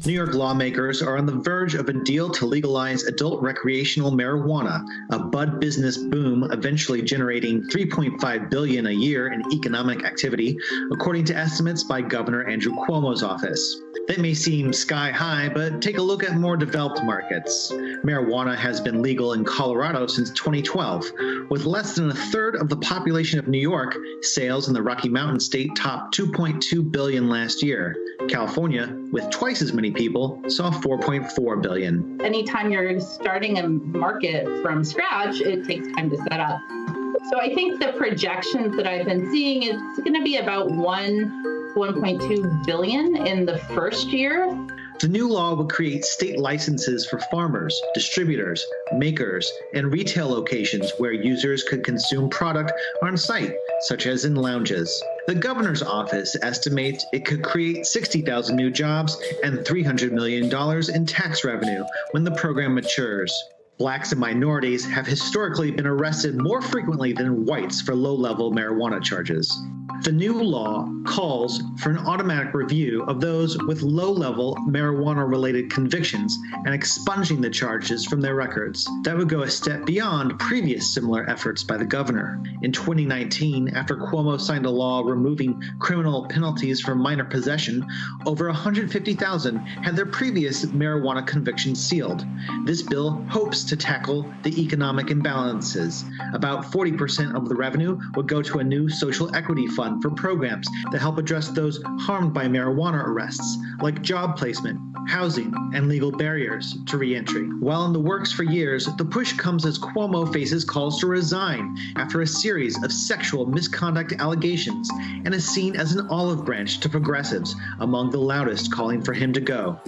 New York lawmakers are on the verge of a deal to legalize adult recreational marijuana, a bud business boom eventually generating $3.5 billion a year in economic activity, according to estimates by Governor Andrew Cuomo's office. That may seem sky high, but take a look at more developed markets. Marijuana has been legal in Colorado since 2012. With less than a third of the population of New York, sales in the Rocky Mountain state topped $2.2 billion last year. California, with twice as many people, saw $4.4 billion. Anytime you're starting a market from scratch, it takes time to set up. So I think the projections that I've been seeing, it's going to be about $1.2 billion in the first year. The new law would create state licenses for farmers, distributors, makers, and retail locations where users could consume product on site, such as in lounges. The governor's office estimates it could create 60,000 new jobs and $300 million in tax revenue when the program matures. Blacks and minorities have historically been arrested more frequently than whites for low-level marijuana charges. The new law calls for an automatic review of those with low-level marijuana-related convictions and expunging the charges from their records. That would go a step beyond previous similar efforts by the governor. In 2019, after Cuomo signed a law removing criminal penalties for minor possession, over 150,000 had their previous marijuana convictions sealed. This bill hopes to tackle the economic imbalances. About 40% of the revenue would go to a new social equity fund for programs that help address those harmed by marijuana arrests, like job placement, housing, and legal barriers to reentry. While in the works for years, the push comes as Cuomo faces calls to resign after a series of sexual misconduct allegations and is seen as an olive branch to progressives, among the loudest calling for him to go.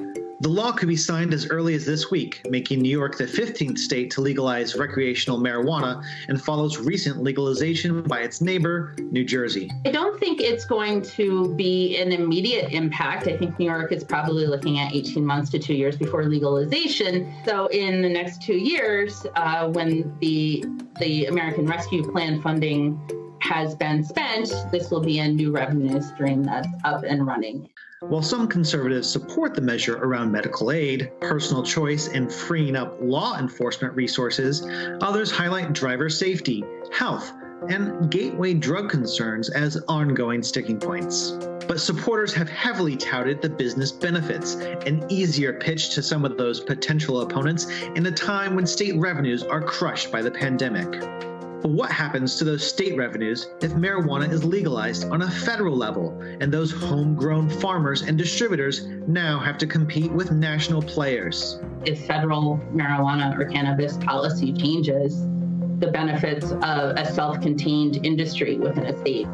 The law could be signed as early as this week, making New York the 15th state to legalize recreational marijuana and follows recent legalization by its neighbor, New Jersey. I don't think it's going to be an immediate impact. I think New York is probably looking at 18 months to 2 years before legalization. So in the next 2 years, when the American Rescue Plan funding has been spent, this will be a new revenue stream that's up and running. While some conservatives support the measure around medical aid, personal choice, and freeing up law enforcement resources, others highlight driver safety, health, and gateway drug concerns as ongoing sticking points. But supporters have heavily touted the business benefits, an easier pitch to some of those potential opponents in a time when state revenues are crushed by the pandemic. But what happens to those state revenues if marijuana is legalized on a federal level and those homegrown farmers and distributors now have to compete with national players? If federal marijuana or cannabis policy changes, the benefits of a self-contained industry within a state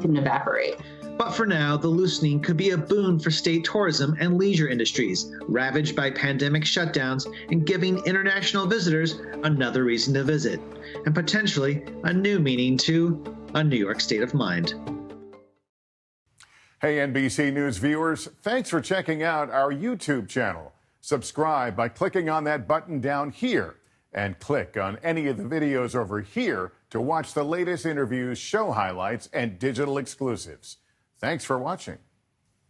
can evaporate. But for now, the loosening could be a boon for state tourism and leisure industries, ravaged by pandemic shutdowns and giving international visitors another reason to visit, and potentially a new meaning to a New York state of mind. Hey, NBC News viewers, thanks for checking out our YouTube channel. Subscribe by clicking on that button down here and click on any of the videos over here to watch the latest interviews, show highlights, and digital exclusives. Thanks for watching.